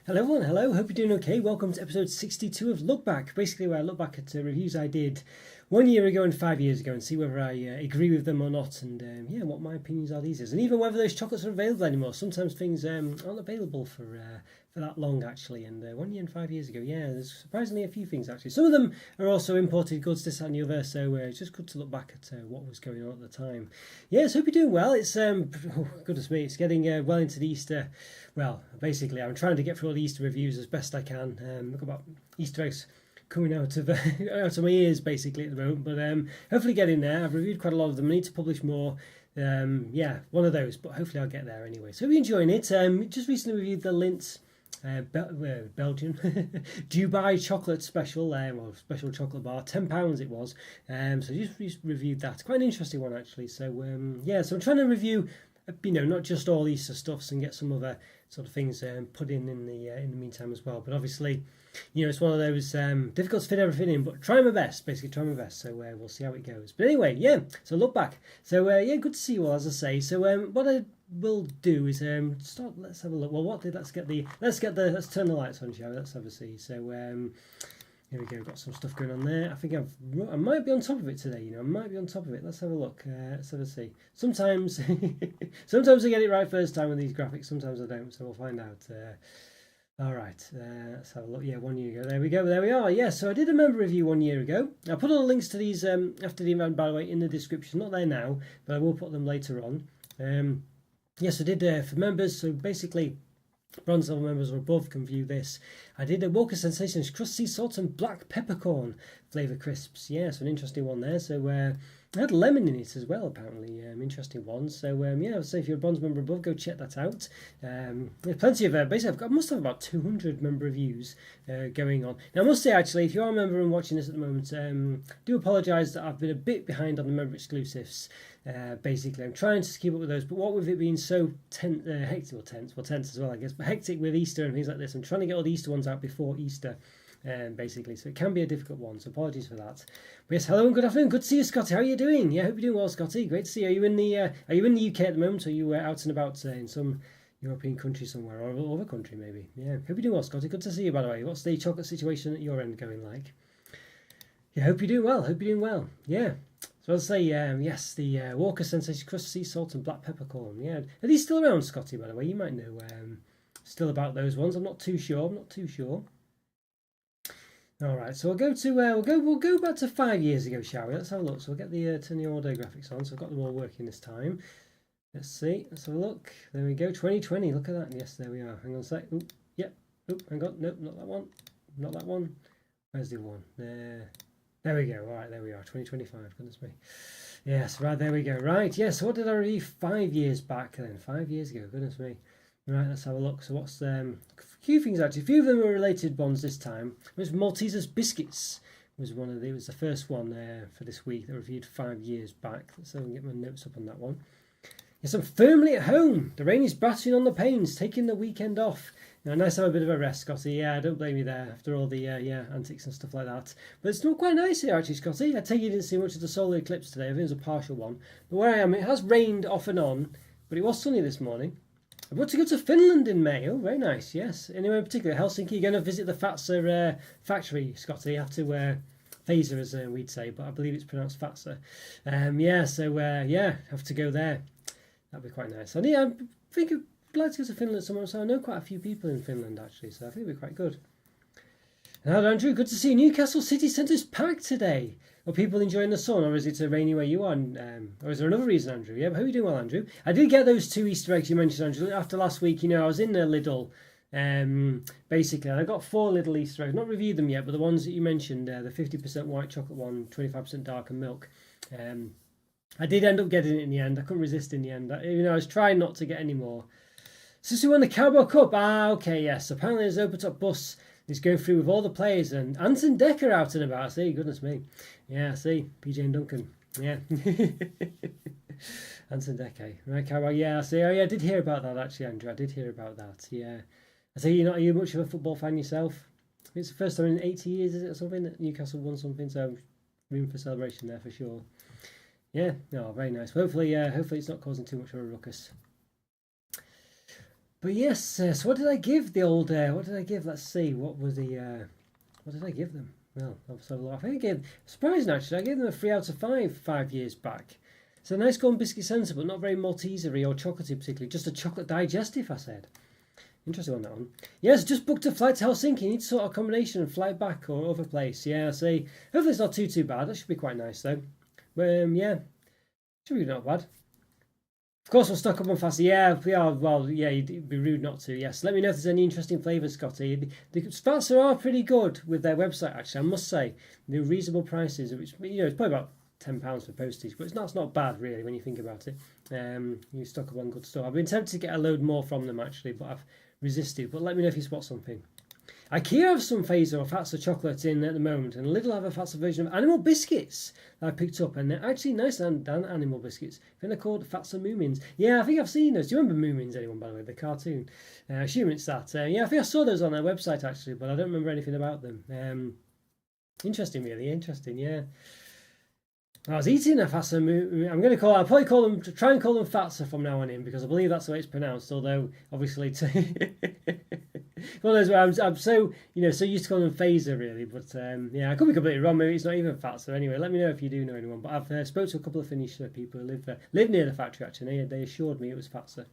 Hello everyone, hello, hope you're doing okay. Welcome to episode 62 of Look Back, basically where I look back at reviews I did 1 year ago and 5 years ago and see whether I agree with them or not, and what my opinions are these days, and even whether those chocolates are available anymore. Sometimes things aren't available for that long actually, and 1 year and 5 years ago, there's surprisingly a few things actually. Some of them are also imported goods, this, that and the other, so it's just good to look back at what was going on at the time. Yes, hope you're doing well. It's, goodness me, it's getting well into the Easter. Well, basically, I'm trying to get through all the Easter reviews as best I can. Look about Easter eggs coming out of out of my ears, basically, at the moment. But hopefully getting there. I've reviewed quite a lot of them. I need to publish more. One of those. But hopefully I'll get there anyway. So, hope you're enjoying it. Just recently reviewed the Lindt Belgian Dubai chocolate special, special chocolate bar, £10 it was. So just reviewed that. Quite an interesting one actually. So so I'm trying to review, not just all Easter stuffs and get some other sort of things put in the meantime as well. But obviously, it's one of those difficult to fit everything in, but try my best. Basically, try my best. So we'll see how it goes. But anyway, So look back. So good to see you all, as I say. So what I will do is start. Let's have a look. Well, let's turn the lights on, shall we? Let's have a see. So here we go. Got some stuff going on there. I think I might be on top of it today. I might be on top of it. Let's have a look. Let's have a see. Sometimes sometimes I get it right first time with these graphics. Sometimes I don't. So we'll find out. All right. Let's have a look. 1 year ago. There we go. There we are. Yeah. So I did a member review 1 year ago. I put all the links to these after the event, by the way, in the description. Not there now, but I will put them later on. Yes, I did for members. So basically, bronze level members or above can view this. I did a Walker Sensations crust sea salt and black peppercorn flavour crisps. So an interesting one there. So I had lemon in it as well, apparently. Interesting one. So I'd say if you're a bronze member above, go check that out. There's plenty of basically I must have about 200 member reviews going on. Now I must say actually, if you are a member and watching this at the moment, do apologise that I've been a bit behind on the member exclusives. Basically, I'm trying to keep up with those, but what with it being so tense as well, I guess, but hectic with Easter and things like this, I'm trying to get all the Easter ones out before Easter, basically, so it can be a difficult one, so apologies for that. But yes, hello and good afternoon, good to see you, Scotty. How are you doing? I hope you're doing well, Scotty. Great to see you. Are you in the UK at the moment, or are you out and about in some European country somewhere, or other country maybe? Hope you're doing well, Scotty. Good to see you, by the way. What's the chocolate situation at your end going like? Hope you're doing well. So I'll say, yes, the Walker Sensation crust sea salt and black peppercorn. Are these still around, Scotty, by the way? You might know still about those ones. I'm not too sure. All right, so we'll go back to 5 years ago, shall we? Let's have a look. So we'll get the turn the order graphics on. So I've got them all working this time. Let's see. Let's have a look. There we go. 2020. Look at that. Yes, there we are. Hang on a sec. Hang on. Nope, not that one. Not that one. Where's the one? There we go. All right, there we are. 2025. Goodness me. Yes, right, there we go. Right, yes. So what did I review 5 years back then? 5 years ago. Goodness me. Right, let's have a look. So what's a few things actually. A few of them were related ones this time. It was Maltesers biscuits. It was the first one for this week that I reviewed 5 years back. Let's have a get my notes up on that one. Yes, I'm firmly at home. The rain is battering on the panes, taking the weekend off. Nice to have a bit of a rest, Scotty. I don't blame you there after all the antics and stuff like that. But it's still quite nice here, actually, Scotty. I take you didn't see much of the solar eclipse today. I think it was a partial one. But where I am, it has rained off and on, but it was sunny this morning. I'm about to go to Finland in May. Oh, very nice, yes. Anywhere in particular? Helsinki, you're going to visit the Fazer factory, Scotty. You have to Fazer, as we'd say, but I believe it's pronounced Fazer. Have to go there. That'd be quite nice. I think I'd like to go to Finland somewhere, so I know quite a few people in Finland actually, so I think it'd be quite good. Hello Andrew, good to see you. Newcastle city centre's packed today. Are people enjoying the sun, or is it rainy where you are? Or is there another reason, Andrew? But I hope you're doing well, Andrew. I did get those 2 Easter eggs you mentioned, Andrew, after last week. I was in Lidl, basically, and I got 4 little Easter eggs. Not reviewed them yet, but the ones that you mentioned, the 50% white chocolate one, 25% dark and milk. I did end up getting it in the end. I couldn't resist in the end. I was trying not to get any more. Since we won the Carabao Cup, okay, yes. Apparently there's an open top bus is going through with all the players, and Anton Decker out and about. See, goodness me. PJ and Duncan. Anton Decker. Right, Carabao. See. I did hear about that actually, Andrew. I did hear about that. I say are you much of a football fan yourself? It's the first time in 80 years, is it, or something, that Newcastle won something, so room for celebration there for sure. Very nice. Hopefully it's not causing too much of a ruckus. But yes, so what did I give the old? What did I give? Let's see. What was the? What did I give them? Well, I think I gave. Surprising actually, I gave them a 3 out of 5 5 years back. So nice golden biscuit centre, but not very Maltesery or chocolatey particularly. Just a chocolate digestive, I said. Interesting on that one. Yes, just booked a flight to Helsinki. Need to sort a combination and fly back or other place. Yeah, I see. Hopefully it's not too bad. That should be quite nice though. Yeah, should be not bad. Of course, we'll stock up on faster. Yeah, well, yeah, it'd be rude not to. Yes, let me know if there's any interesting flavours, Scotty. The Faster are pretty good with their website, actually, I must say. They're reasonable prices, which, it's probably about £10 for postage, but it's not bad, really, when you think about it. You stock up on good stuff. I've been tempted to get a load more from them, actually, but I've resisted. But let me know if you spot something. IKEA have some Fazer or Fatser chocolate in at the moment, and Lidl have a Fatser version of animal biscuits that I picked up, and they're actually nice than animal biscuits. I think they're called Fatser Moomins. Yeah, I think I've seen those. Do you remember Moomins, anyone, by the way, the cartoon? I assume it's that. Yeah, I think I saw those on their website, actually, but I don't remember anything about them. Interesting, really, interesting, yeah. I was eating a Fatser Moomin. I'll probably try and call them Fatser from now on in, because I believe that's the way it's pronounced, although, obviously, one of those where I'm so so used to calling them Fazer, really, but yeah, I could be completely wrong. Maybe it's not even Fatser. Anyway, let me know if you do know anyone. But I've spoke to a couple of Finnish people who live near the factory. Actually, they assured me it was Fatser.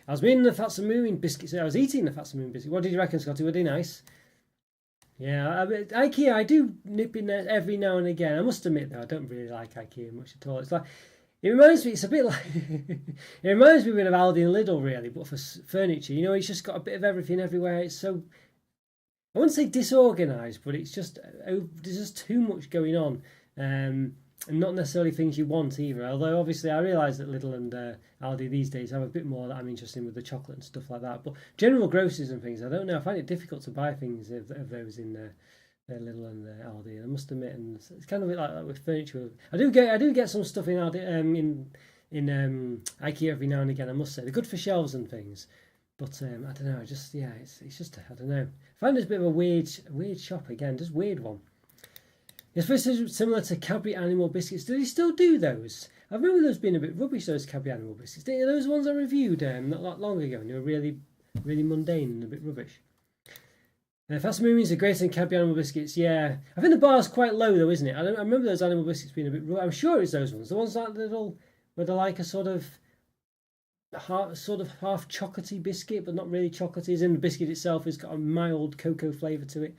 I was eating the Fatser Moomin biscuits. I was eating the Fatser Moomin biscuits. What did you reckon, Scotty? Were they nice? Yeah, IKEA, I do nip in there every now and again. I must admit, though, I don't really like IKEA much at all. It's like, it's a bit like, it reminds me a bit of Aldi and Lidl, really, but for furniture. It's just got a bit of everything everywhere. It's so, I wouldn't say disorganised, but it's just, there's just too much going on. And not necessarily things you want either. Although obviously I realise that Lidl and Aldi these days have a bit more that I'm interested in with the chocolate and stuff like that. But general groceries and things, I don't know. I find it difficult to buy things of those in Lidl and Aldi. I must admit, and it's kind of a bit like that with furniture. I do get some stuff in Aldi in IKEA every now and again. I must say they're good for shelves and things. But I don't know. It's just I don't know. I find it's a bit of a weird shop again. Just weird one. It's very similar to Cadbury Animal Biscuits. Do they still do those? I remember those being a bit rubbish, those Cadbury Animal Biscuits. Those ones I reviewed not that long ago, and they were really, really mundane and a bit rubbish. Fast Movies are greater than Cadbury Animal Biscuits, yeah. I think the bar's quite low, though, isn't it? I remember those Animal Biscuits being a bit... I'm sure it's those ones. The ones that little... where they're like a sort of half chocolatey biscuit, but not really chocolatey. As in the biscuit itself has got a mild cocoa flavour to it.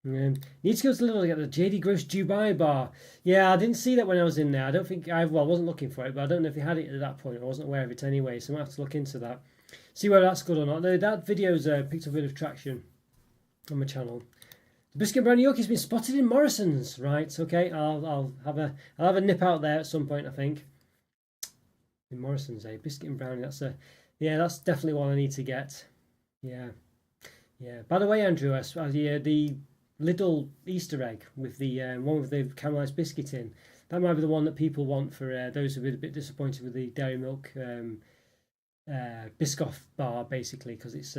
Need to go to Lidl to get the JD Gross Dubai bar. Yeah, I didn't see that when I was in there. I don't think I wasn't looking for it, but I don't know if they had it at that point. I wasn't aware of it anyway, so I might have to look into that. See whether that's good or not. That video's picked up a bit of traction on my channel. The biscuit brownie gnocchi's been spotted in Morrison's. Right, okay. I'll have a nip out there at some point, I think. In Morrison's, biscuit and brownie. That's definitely one I need to get. Yeah. By the way, Andrew, the little Easter egg with the one with the caramelised biscuit in. That might be the one that people want for those who've been a bit disappointed with the Dairy Milk Biscoff bar, basically, because it's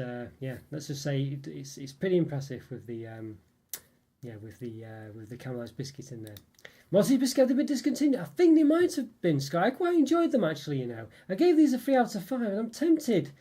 let's just say it's pretty impressive with the with the caramelised biscuit in there. Maltese biscuit, have they been discontinued? I think they might have been, Sky. I quite enjoyed them, actually. I gave these a 3 out of 5, and I'm tempted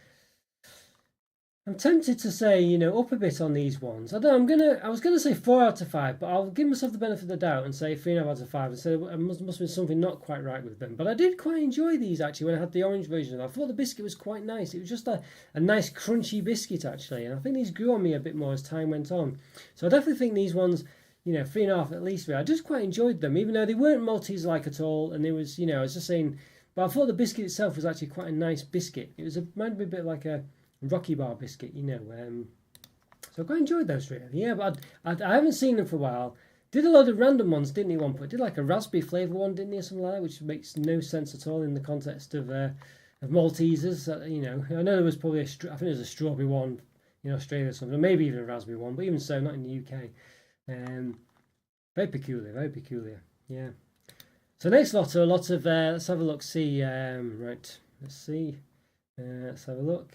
to say, up a bit on these ones. I was gonna say 4 out of 5, but I'll give myself the benefit of the doubt and say 3 out of 5, and say there must have been something not quite right with them. But I did quite enjoy these, actually, when I had the orange version. I thought the biscuit was quite nice. It was just a nice crunchy biscuit, actually, and I think these grew on me a bit more as time went on. So I definitely think these ones, 3.5 at least. I just quite enjoyed them, even though they weren't Maltese-like at all, and it was, I was just saying, but I thought the biscuit itself was actually quite a nice biscuit. It reminded me a bit like a Rocky Bar biscuit, so I quite enjoyed those, really. Yeah, but I haven't seen them for a while. Did a lot of random ones, didn't he, one point? Did like a raspberry flavour one, didn't he, or something like that, which makes no sense at all in the context of Maltesers. I know there was probably I think there was a strawberry one in Australia or something, or maybe even a raspberry one, but even so, not in the UK. Very peculiar, yeah. So next lot are a lot of, let's have a look, right, let's see, let's have a look.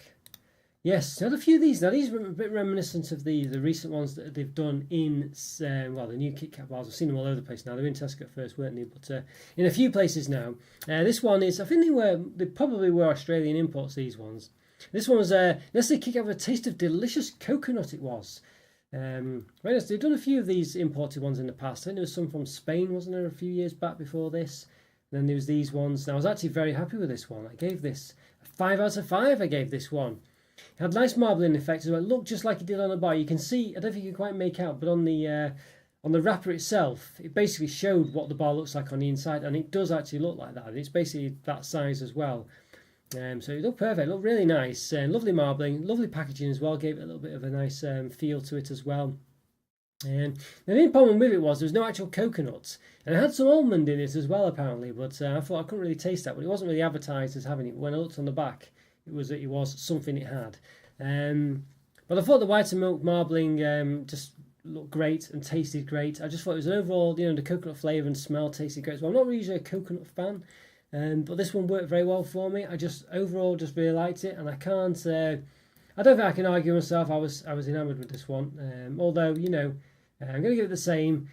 Yes, had a few of these. Now, these are a bit reminiscent of the recent ones that they've done in, the new Kit Kat bars. I've seen them all over the place now. They were in Tesco at first, weren't they? But in a few places now. This one is, I think they probably were Australian imports, these ones. This one was let's say kick out with a taste of delicious coconut. It was. Very nice. They've done a few of these imported ones in the past. I think there was some from Spain, wasn't there, a few years back before this. And then there was these ones. Now I was actually very happy with this one. I gave this a 5 out of 5. I gave this one. It had nice marbling effect as well. It looked just like it did on the bar. You can see, I don't think you can quite make out, but on the wrapper itself, it basically showed what the bar looks like on the inside, and it does actually look like that. It's basically that size as well. So it looked perfect, it looked really nice. Lovely marbling, lovely packaging as well, gave it a little bit of a nice feel to it as well. And the main problem with it was there was no actual coconut, and it had some almond in it as well apparently, but I thought I couldn't really taste that, but it wasn't really advertised as having it. When I looked on the back, it was something it had. But I thought the white and milk marbling just looked great and tasted great. I just thought it was an overall, the coconut flavour and smell tasted great as well. I'm not really usually a coconut fan, but this one worked very well for me. I just overall just really liked it, and I can't. I don't think I can argue myself. I was enamoured with this one. Although I'm going to give it the same.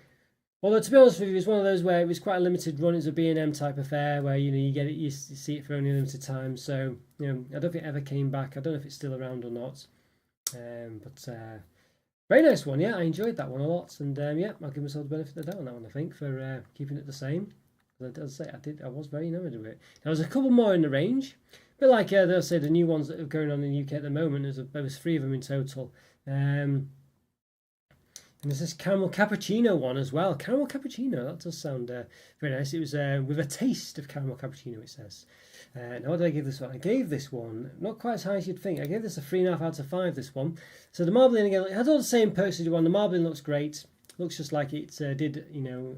Although to be honest with you, it's one of those where it was quite a limited run. It's a B&M type affair where you get it, you see it for only a limited time. So I don't think it ever came back. I don't know if it's still around or not. But very nice one. Yeah, I enjoyed that one a lot, and yeah, I'll give myself the benefit of the doubt on that one. I think for keeping it the same. As I say, I was very enamoured with it. Now, there's a couple more in the range, but like they'll say the new ones that are going on in the UK at the moment. There was 3 of them in total. And there's this caramel cappuccino one as well. Caramel cappuccino, that does sound very nice. It was with a taste of caramel cappuccino, it says. Now, what did I give this one? I gave this one not quite as high as you'd think. I gave this a 3.5 out of 5, this one. So the marbling, again, it had all the same perks as the one. The marbling looks great. Looks just like it did,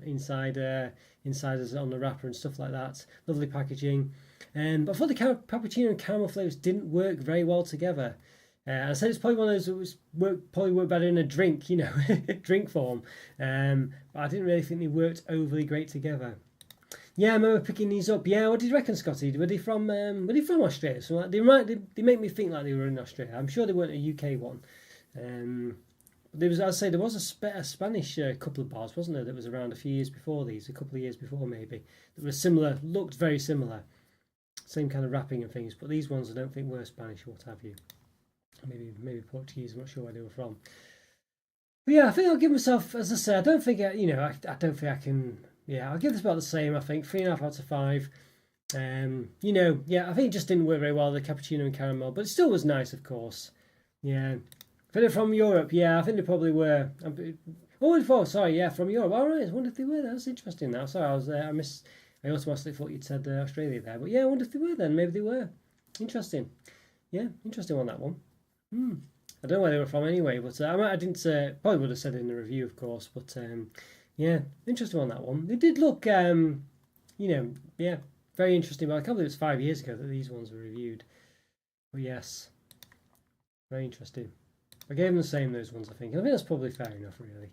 inside as on the wrapper and stuff like that. Lovely packaging. But I thought the cappuccino and caramel flavours didn't work very well together. I said it's probably one of those that probably work better in a drink, drink form. But I didn't really think they worked overly great together. Yeah, I remember picking these up. Yeah, what did you reckon, Scotty? Were they from Australia? So like, they make me think like they were in Australia. I'm sure they weren't a UK one. There was a Spanish couple of bars, wasn't there? That was around a few years before these, a couple of years before maybe. That was similar, looked very similar, same kind of wrapping and things. But these ones I don't think were Spanish or what have you. Maybe Portuguese. I'm not sure where they were from. But yeah, I think I'll give myself, as I say, I don't think I don't think I can. Yeah, I'll give this about the same. I think 3.5 out of 5. Yeah, I think it just didn't work very well, the cappuccino and caramel, but it still was nice, of course. Yeah, if they're from Europe, yeah, I think they probably were. Sorry, yeah, from Europe. All right, I wonder if they were. That's interesting. Now, sorry, I automatically thought you'd said Australia there, but yeah, I wonder if they were then. Maybe they were. Interesting. Yeah, interesting on that one. I don't know where they were from anyway, but I didn't. Probably would have said it in the review, of course, but. Yeah, interesting on that one. They did look, yeah, very interesting. But I can't believe it's 5 years ago that these ones were reviewed. But yes, very interesting. I gave them the same, those ones, I think. And I think that's probably fair enough, really,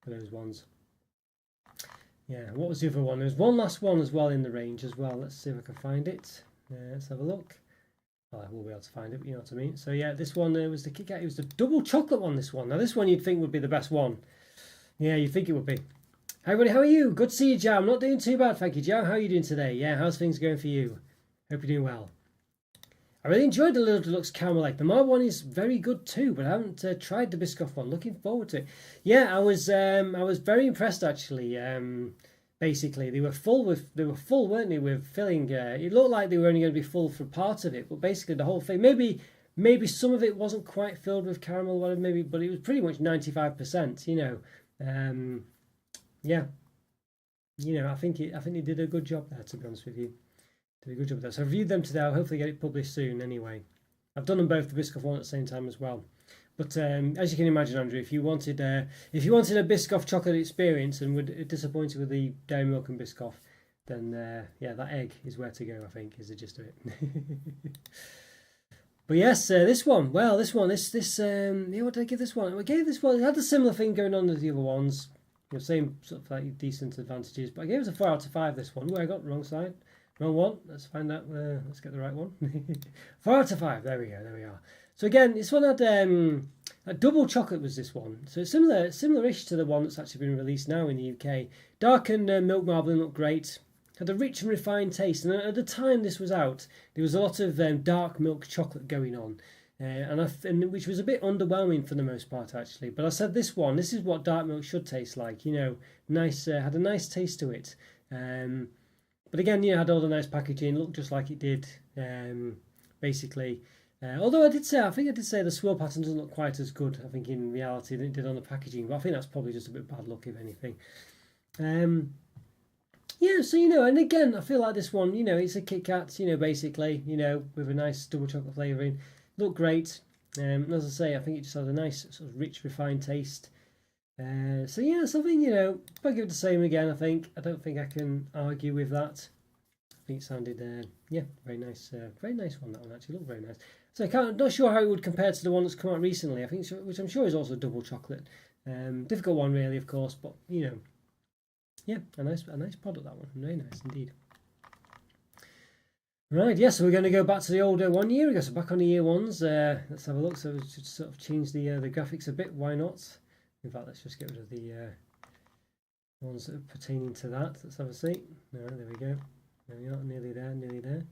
for those ones. Yeah, what was the other one? There was one last one as well in the range as well. Let's see if I can find it. Let's have a look. Well, I will be able to find it, but you know what I mean. So yeah, this one was the Kit Kat. It was the double chocolate one, this one. Now, this one you'd think would be the best one. Yeah, you'd think it would be. Hi everybody, how are you? Good to see you, Joe. I'm not doing too bad, thank you, Joe. How are you doing today? Yeah, how's things going for you? Hope you're doing well. I really enjoyed the Little Deluxe Caramel Egg. The marble one is very good too, but I haven't tried the Biscoff one. Looking forward to it. Yeah, I was very impressed actually. Basically, they were full, weren't they? With filling. It looked like they were only going to be full for part of it, but basically the whole thing. Maybe some of it wasn't quite filled with caramel, whatever. Maybe, but it was pretty much 95%. Yeah, I think they did a good job there, to be honest with you. Did a good job there. So I reviewed them today. I'll hopefully get it published soon anyway. I've done them both, the Biscoff one at the same time as well. But as you can imagine, Andrew, if you wanted a Biscoff chocolate experience and were disappointed with the Dairy Milk and Biscoff, then yeah, that egg is where to go, I think, is the gist of it. But yes, this one, yeah, what did I give this one? I gave this one, it had a similar thing going on as the other ones. Same sort of like decent advantages, but I gave it a 4 out of 5 this one. Where I got the wrong side, wrong one. Let's find out. Let's get the right one. 4 out of 5. There we go. There we are. So again, this one had a double chocolate was this one. So it's similar-ish to the one that's actually been released now in the UK. Dark and milk marbling look great. had a rich and refined taste. And at the time this was out, there was a lot of dark milk chocolate going on. And which was a bit underwhelming for the most part actually. But I said this is what dark milk should taste like. You know, nice, had a nice taste to it. But again, you know, had all the nice packaging, looked just like it did, basically. Although I think I did say the swirl pattern doesn't look quite as good, I think, in reality than it did on the packaging. But I think that's probably just a bit bad luck, if anything. Yeah, so, you know, and again, I feel like this one, you know, it's a Kit Kat, you know, basically, you know, with a nice double chocolate flavouring. Looked great. As I say, I think it just had a nice sort of rich, refined taste. So yeah, something, you know, I'll give it the same again. I don't think I can argue with that. I think it sounded, yeah, very nice one. That one actually looked very nice. So not sure how it would compare to the one that's come out recently. I think, which I'm sure is also double chocolate. Difficult one really, of course, but you know, yeah, a nice product, that one. Very nice indeed. Right, yes, so we're going to go back to the older 1 year ago. So back on the year ones. Let's have a look. So we should sort of change the graphics a bit. Why not? In fact, let's just get rid of the ones that are pertaining to that. Let's have a see. All right, there we go. There we are, nearly there.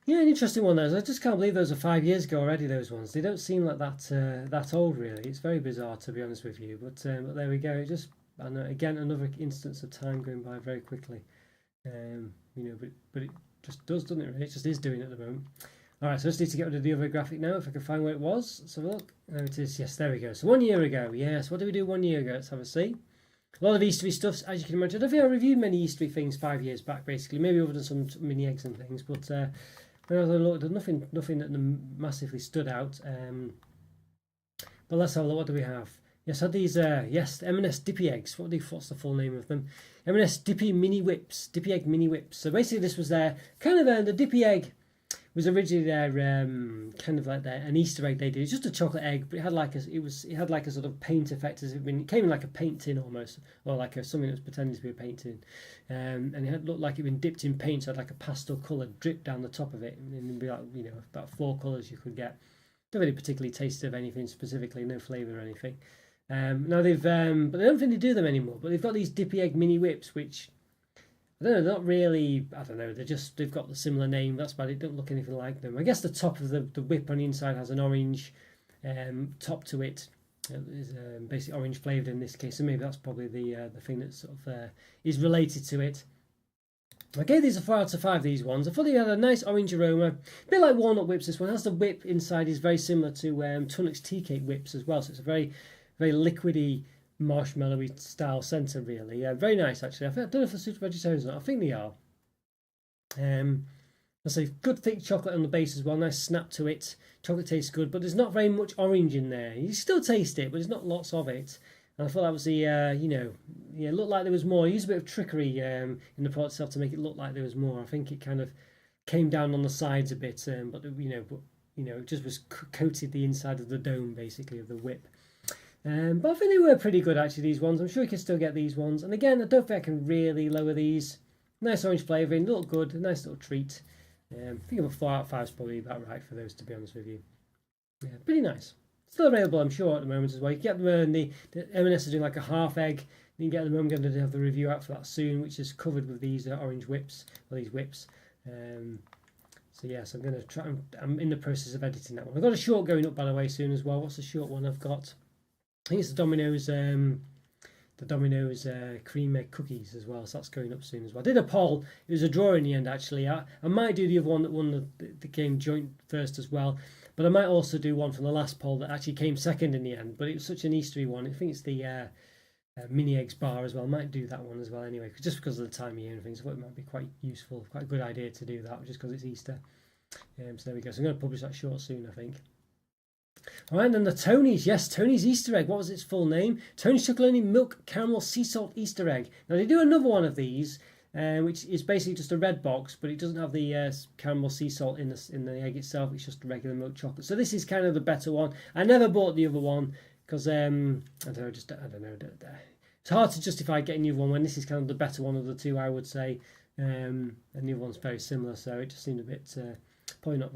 Yeah, an interesting one there. I just can't believe those are 5 years ago already, those ones. They don't seem like that old, really. It's very bizarre, to be honest with you. But there we go. It just, I know, again, another instance of time going by very quickly. You know, but it just does, doesn't it? Really? It just is doing it at the moment. All right, so I just need to get rid of the other graphic now, if I can find where it was. Let's have a look. There it is. Yes, there we go. So 1 year ago. Yes, what did we do 1 year ago? Let's have a see. A lot of Eastery stuff, as you can imagine. I don't think I reviewed many Eastery things 5 years back, basically. Maybe other than some mini eggs and things, but when I looked, there's nothing that massively stood out. But let's have a look. What do we have? Yes, I had these. Yes, M&S Dippy eggs. What's the full name of them? M&S Dippy Mini Whips. Dippy Egg Mini Whips. So basically, this was their kind of the Dippy Egg was originally their kind of like an Easter egg they did. It's just a chocolate egg, but it had like a sort of paint effect as it came in like a paint tin almost, or like something that was pretending to be a paint tin, and it looked like it had been dipped in paint, so it had like a pastel colour drip down the top of it, and it'd be like, you know, about 4 colours you could get. Don't really particularly taste of anything specifically, no flavour or anything. Now they've, but I don't think they do them anymore. But they've got these Dippy Egg Mini Whips, which I don't know, they're not really. I don't know. They've got the similar name. That's why they don't look anything like them. I guess the top of the whip on the inside has an orange top to it. It is basically orange flavoured in this case. So maybe that's probably the thing that sort of is related to it. I gave these a 4 out of 5. These ones. I thought they had a nice orange aroma, a bit like walnut whips. This one has the whip inside is very similar to Tunnock's tea cake whips as well. So it's a very liquidy, marshmallowy style centre, really. Very nice, actually. I don't know if they're suited for vegetarians or not. I think they are. I say good thick chocolate on the base as well. Nice snap to it. Chocolate tastes good, but there's not very much orange in there. You still taste it, but there's not lots of it. And I thought that was the, you know, yeah, it looked like there was more. I used a bit of trickery in the product itself to make it look like there was more. I think it kind of came down on the sides a bit, but it just was coated the inside of the dome, basically, of the whip. But I think they were pretty good, actually, these ones. I'm sure you can still get these ones. And again, I don't think I can really lower these. Nice orange flavouring, look good, a nice little treat. I think a 4 out of 5 is probably about right for those, to be honest with you. Yeah, pretty nice. Still available, I'm sure, at the moment as well. You can get them the M&S are doing like a half egg. You can get them. I'm going to have the review out for that soon, which is covered with these orange whips, or these whips. So yes, I'm going to try. I'm in the process of editing that one. I've got a short going up, by the way, soon as well. What's the short one I've got? I think it's the Domino's cream egg cookies as well, so that's going up soon as well. I did a poll. It was a draw in the end, actually. I might do the other one that won the game joint first as well, but I might also do one from the last poll that actually came second in the end, but it was such an Eastery one. I think it's the mini eggs bar as well. I might do that one as well anyway, just because of the time of year and things. I thought it might be quite useful, quite a good idea to do that, just because it's Easter. So there we go. So I'm going to publish that short soon, I think. All right, then the Tony's. Yes, Tony's Easter egg. What was its full name? Tony's Chocolonely Milk Caramel Sea Salt Easter egg. Now, they do another one of these, which is basically just a red box, but it doesn't have the caramel sea salt in the egg itself. It's just regular milk chocolate. So this is kind of the better one. I never bought the other one because, I don't know. It's hard to justify getting the other one when this is kind of the better one of the two, I would say. And the other one's very similar, so it just seemed a bit... probably not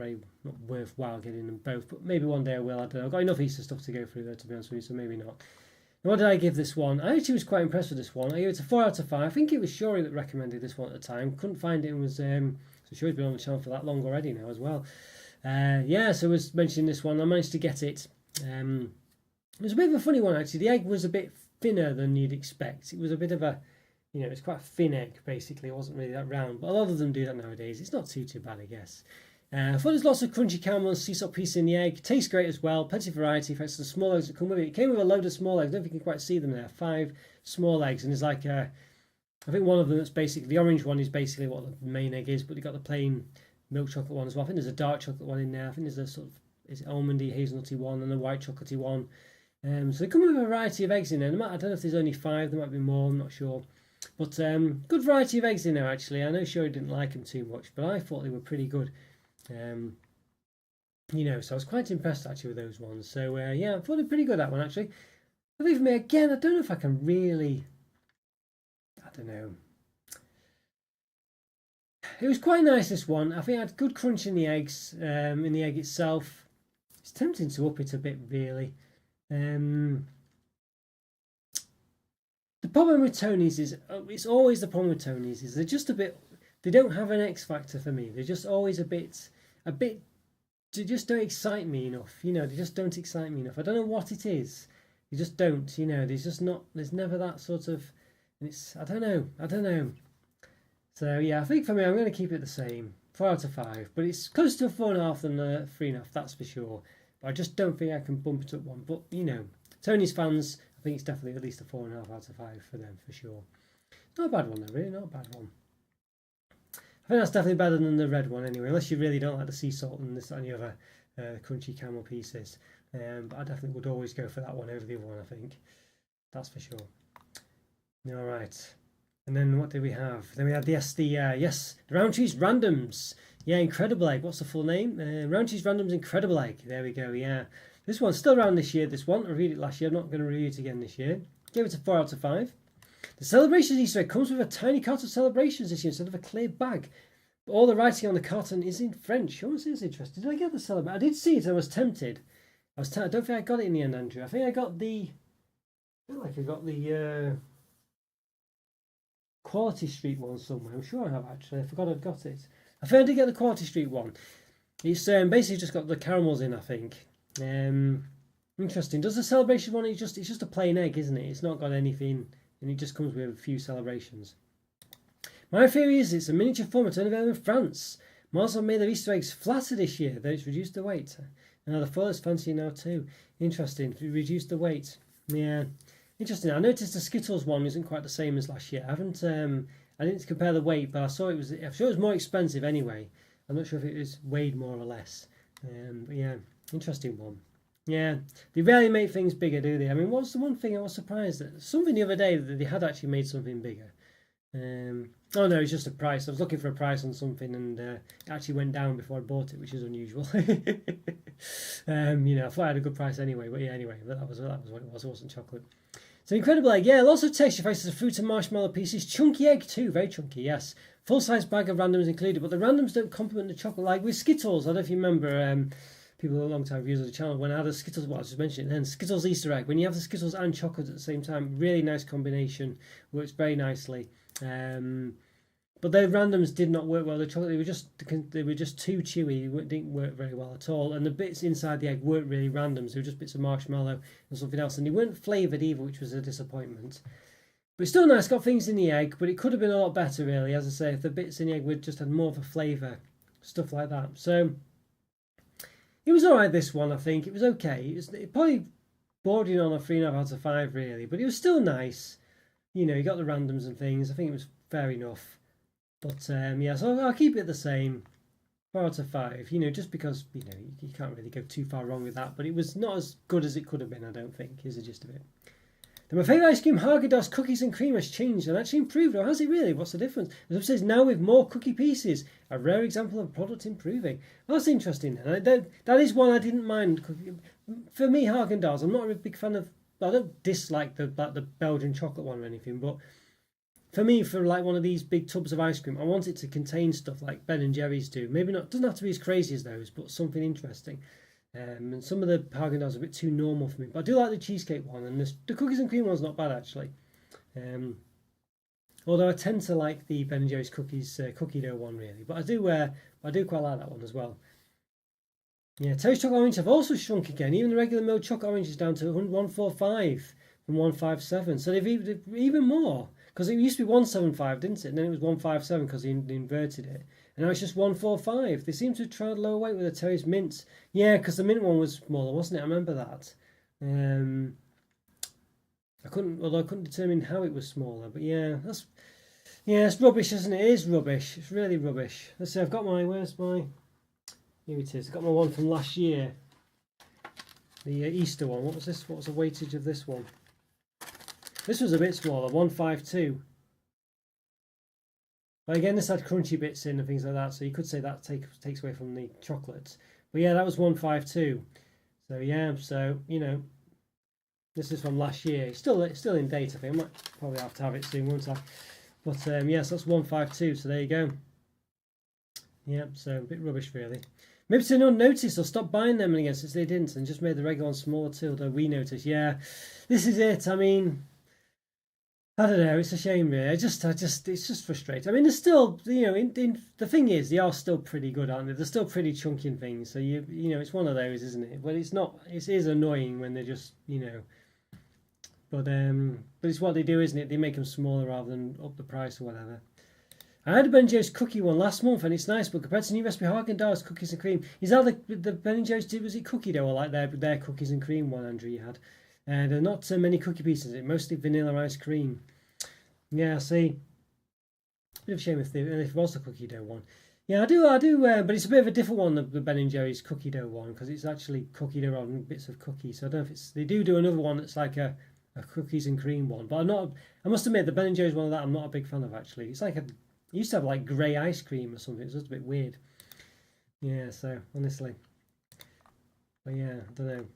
worthwhile getting them both, but maybe one day I will. I don't know. I've got enough Easter stuff to go through there, to be honest with you, so maybe not. What did I give this one? I actually was quite impressed with this one. I gave it a 4 out of 5. I think it was Shuri that recommended this one at the time. Couldn't find it. It was so Shuri's been on the channel for that long already now as well. Yeah, so I was mentioning this one. I managed to get it. It was a bit of a funny one actually. The egg was a bit thinner than you'd expect. It was a bit of a, it's quite a thin egg basically. It wasn't really that round, but a lot of them do that nowadays. It's not too bad, I guess. I thought there's lots of crunchy caramel and sea salt pieces in the egg. Tastes great as well. Plenty of variety. Thanks to the small eggs that come with it. It came with a load of small eggs. I don't think you can quite see them there. 5 small eggs, and there's like I think one of them that's basically the orange one is basically what the main egg is, but you got the plain milk chocolate one as well. I think there's a dark chocolate one in there. I think there's a sort of almondy, hazelnutty one and a white chocolatey one. So they come with a variety of eggs in there. I don't know if there's only 5. There might be more. I'm not sure. But good variety of eggs in there actually. I know Shuri didn't like them too much, but I thought they were pretty good. So I was quite impressed actually with those ones. So yeah, I thought they were pretty good, that one actually. Believe me, again, I don't know if I can really, I don't know. It was quite nice, this one. I think it had good crunch in the eggs, in the egg itself. It's tempting to up it a bit, really. The problem with Tony's is, it's always the problem with Tony's, is they're just a bit, they don't have an X factor for me. They're just always a bit, they just don't excite me enough. They just don't excite me enough. I don't know what it is. They just don't, there's just not, there's never that sort of, I don't know. So yeah, I think for me, I'm going to keep it the same, 4 out of 5. But it's close to a 4.5 than a 3.5, that's for sure. But I just don't think I can bump it up one. But Tony's fans, I think it's definitely at least a 4.5 out of 5 for them for sure. Not a bad one though, really, not a bad one. I think that's definitely better than the red one anyway, unless you really don't like the sea salt and this any other crunchy caramel pieces. But I definitely would always go for that one over the other one, I think. That's for sure. All right. And then what did we have? Then we had the Roundtree's Randoms. Yeah, Incredible Egg. What's the full name? Roundtree's Randoms Incredible Egg. There we go, yeah. This one's still around this year, this one. I reviewed it last year. I'm not going to review it again this year. Gave it a 4 out of 5. The Celebrations Easter egg comes with a tiny carton of Celebrations this year instead of a clear bag. But all the writing on the carton is in French. Oh, this is interesting. Did I get the Celebration? I did see it. I was tempted. I don't think I got it in the end, Andrew. I think I got the... I feel like I got the... Quality Street one somewhere. I'm sure I have actually. I forgot I'd got it. I think I did get the Quality Street one. It's basically just got the caramels in, I think. Interesting. Does the Celebration one? It's just a plain egg, isn't it? It's not got anything, and it just comes with a few celebrations. My theory is it's a miniature form of available in France. Mars have made their Easter eggs flatter this year, though it's reduced the weight. And now the foil is fancier now too. Interesting. Reduced the weight. Yeah. Interesting. I noticed the Skittles one isn't quite the same as last year. I didn't compare the weight, but I'm sure it was more expensive anyway. I'm not sure if it was weighed more or less. But yeah, interesting one. Yeah, they rarely make things bigger, do they? I mean, what's the one thing I was surprised at? Something the other day that they had actually made something bigger. Oh no, it's just a price. I was looking for a price on something and it actually went down before I bought it, which is unusual. I thought I had a good price anyway, but yeah, anyway, that was what it was. It wasn't chocolate. So Incredible Egg, yeah, lots of texture, faces of fruit and marshmallow pieces. Chunky egg too, very chunky, yes. Full-size bag of randoms included, but the randoms don't complement the chocolate. Like with Skittles, I don't know if you remember, people who are long-time viewers of the channel, when I had a Skittles, I just mentioned it then, Skittles Easter egg, when you have the Skittles and chocolate at the same time, really nice combination, works very nicely. But the randoms did not work well. The chocolate, they were just too chewy. It didn't work very well at all. And the bits inside the egg weren't really randoms. They were just bits of marshmallow and something else. And they weren't flavoured either, which was a disappointment. But it's still nice. Got things in the egg, but it could have been a lot better, really. As I say, if the bits in the egg would just had more of a flavour, stuff like that. So it was all right. This one, I think it was okay. It probably bordering on a 3.5 out of 5, really. But it was still nice. You got the randoms and things. I think it was fair enough. But yeah, so I'll keep it the same, 4 out of 5. Just because you can't really go too far wrong with that. But it was not as good as it could have been, I don't think, is the gist of it. Then my favourite ice cream, Haagen-Dazs cookies and cream, has changed and actually improved. Or has it really? What's the difference? As it says, now with more cookie pieces, a rare example of a product improving. Well, that's interesting. And that is one I didn't mind. For me, Haagen-Dazs, I'm not a big fan of. I don't dislike the Belgian chocolate one or anything, but for me, for like one of these big tubs of ice cream, I want it to contain stuff like Ben and Jerry's do. Maybe not, doesn't have to be as crazy as those, but something interesting. And some of the Haagen-Dazs are a bit too normal for me. But I do like the cheesecake one, and the cookies and cream one's not bad actually. Although I tend to like the Ben & Jerry's cookie dough one really, but I do quite like that one as well. Yeah, Toast Chocolate Orange have also shrunk again. Even the regular milk chocolate orange is down to 145 from 157. So they've even more, because it used to be 175, didn't it? And then it was 157 because they inverted it. And now it's just 145. They seem to have tried lower weight with the Terry's mints. Yeah, because the mint one was smaller, wasn't it? I remember that. I couldn't determine how it was smaller, but yeah, it's rubbish, isn't it? It is rubbish. It's really rubbish. Let's see. I've got where's my? Here it is. I've got my one from last year. The Easter one. What was this? What was the weightage of this one? This was a bit smaller, 152. But again, this had crunchy bits in and things like that, so you could say that takes away from the chocolates. But yeah, that was 152. So yeah, this is from last year. It's still in date, I think. I might probably have to have it soon, won't I? But yes, that's 152. So there you go. Yeah, so a bit rubbish really. Maybe they don't notice or stop buying them again since they didn't, and just made the regular one smaller too. Although we noticed. Yeah, this is it. I mean, I don't know. It's a shame, really. It's just frustrating. I mean, there's still, the thing is, they are still pretty good, aren't they? They're still pretty chunky and things. So it's one of those, isn't it? But it's not. It is annoying when they're just, But it's what they do, isn't it? They make them smaller rather than up the price or whatever. I had a Ben & Jerry's cookie one last month, and it's nice, but compared to new recipe Haagen-Dazs cookies and cream, is that the Ben & Jerry's did? Was it cookie dough or like their cookies and cream one, Andrew? You had, there are not so many cookie pieces. It's mostly vanilla ice cream. Yeah, see, bit of a shame if it was the cookie dough one. Yeah, I do, but it's a bit of a different one, the Ben & Jerry's cookie dough one, because it's actually cookie dough on bits of cookie. So I don't know if they do another one that's like a cookies and cream one, but I must admit the Ben & Jerry's one of that I'm not a big fan of actually. It's like it used to have like grey ice cream or something. It's just a bit weird. Yeah, so honestly, but yeah, I don't know.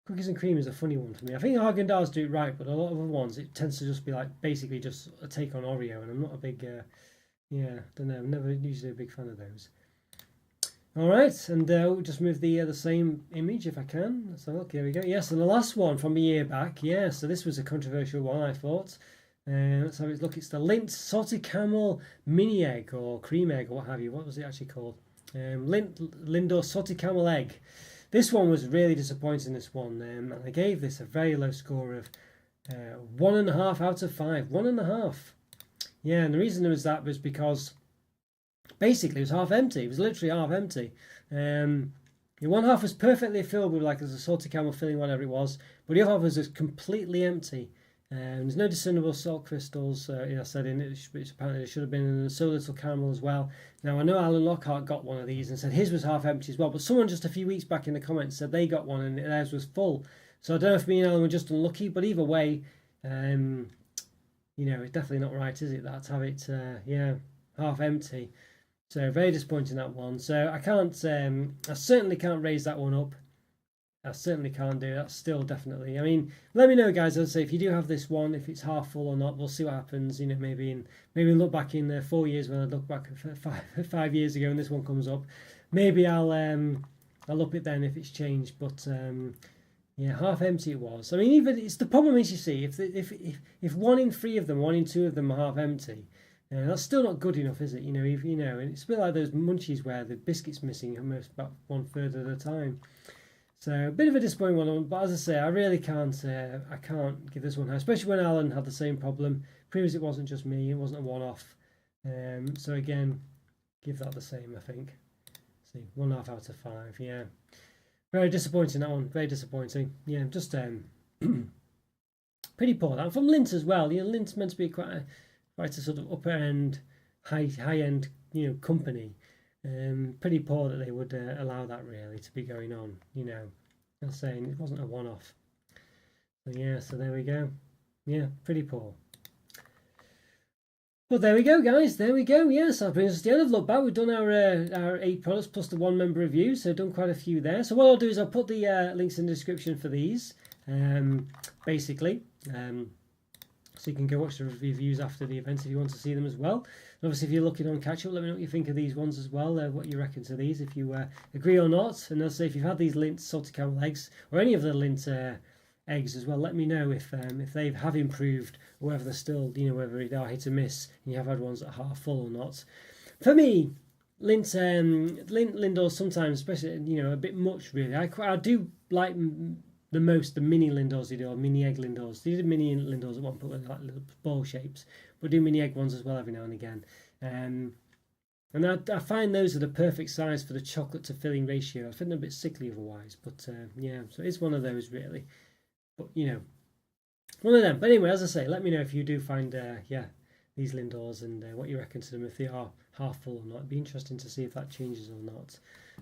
Cookies and cream is a funny one for me. I think Haagen-Dazs do it right, but a lot of other ones it tends to just be like basically just a take on Oreo, and I'm not a big don't know. I'm never usually a big fan of those. All right, and we'll just move the same image if I can. So look, here we go. Yes, and the last one from a year back. Yeah, so this was a controversial one, I thought. Let's have a look. It's the Lindt salted caramel mini egg or cream egg or what have you. What was it actually called? Lindor salted caramel egg. This one was really disappointing. This one, and I gave this a very low score of 1.5 out of 5. 1.5. Yeah, and the reason there was that was because basically it was half empty. It was literally half empty. One half was perfectly filled with like there's a salted caramel filling, whatever it was, but the other half was just completely empty. There's no discernible salt crystals. I said in it, which apparently there should have been, and so little caramel as well. Now I know Alan Lockhart got one of these and said his was half empty as well, but someone just a few weeks back in the comments said they got one and theirs was full. So I don't know if me and Alan were just unlucky, but either way, it's definitely not right, is it? That to have it, half empty. So very disappointing that one. So I certainly can't raise that one up. I certainly can't do that. Still, definitely. I mean, let me know, guys. As I say, if you do have this one, if it's half full or not, we'll see what happens. Maybe look back in 4 years when I look back at 5 years ago and this one comes up. Maybe I'll up it then if it's changed. But half empty it was. I mean, even it's the problem is, you see, if 1 in 3 of them, 1 in 2 of them are half empty. That's still not good enough, is it? And it's a bit like those munchies where the biscuit's missing almost about 1/3 of the time. So a bit of a disappointing one, but as I say, I really can't. I can't give this one high, especially when Alan had the same problem. Previously, it wasn't just me; it wasn't a one-off. So again, give that the same. I think. See, 1.5 out of 5. Yeah, very disappointing that one. Very disappointing. Yeah, just pretty poor. That from Lindt as well. Lindt's meant to be quite a sort of upper end, high end, company. Pretty poor that they would allow that really to be going on. I'm saying it wasn't a one-off. So there we go. Yeah, pretty poor. Well, there we go, guys. There we go. Yes, that brings us to the end of Look Back. We've done our 8 products plus the 1 member review, so done quite a few there. So what I'll do is I'll put the links in the description for these, basically. So you can go watch the reviews after the event if you want to see them as well. And obviously, if you're looking on catch up, let me know what you think of these ones as well. What you reckon to these, if you agree or not. And also, if you've had these Lindt salted caramel eggs or any of the Lindt eggs as well, let me know if they have improved or whether they're still, whether they are hit or miss and you have had ones that are half full or not. For me, Lindt Lindors sometimes, especially a bit much really. I do like the mini Lindors they do, or mini egg Lindors. They did mini Lindors at one point with like little ball shapes, but do mini egg ones as well every now and again. And I find those are the perfect size for the chocolate to filling ratio. I think they're a bit sickly otherwise, but yeah, so it's one of those really. But one of them. But anyway, as I say, let me know if you do find these Lindors and what you reckon to them, if they are half full or not. It'd be interesting to see if that changes or not.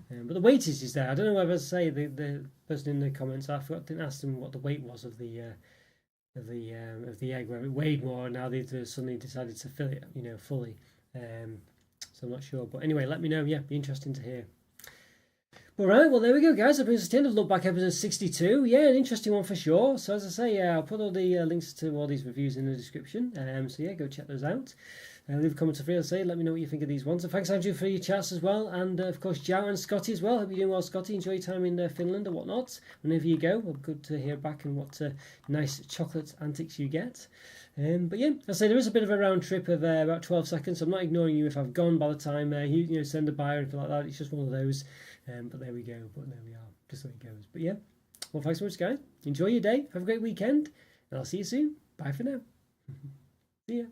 But the weightage is there. I don't know whether to say the person in the comments. I didn't ask them what the weight was of the egg, whether it weighed more. And now they've suddenly decided to fill it, fully. So I'm not sure. But anyway, let me know. Yeah, be interesting to hear. Alright, well there we go guys, that brings us to the end of Look Back episode 62. Yeah, an interesting one for sure. So as I say, I'll put all the links to all these reviews in the description. So yeah, go check those out. Leave a comment free, as I say, let me know what you think of these ones. And thanks Andrew for your chats as well. And of course Jow and Scotty as well. Hope you're doing well, Scotty. Enjoy your time in Finland or whatnot. Whenever you go, well, good to hear back and what nice chocolate antics you get. But yeah, as I say, there is a bit of a round trip of about 12 seconds. So I'm not ignoring you if I've gone by the time you send a buy or anything like that. It's just one of those. But there we go. But there we are. Just the way it goes. But yeah. Well, thanks so much, guys. Enjoy your day. Have a great weekend. And I'll see you soon. Bye for now. See ya.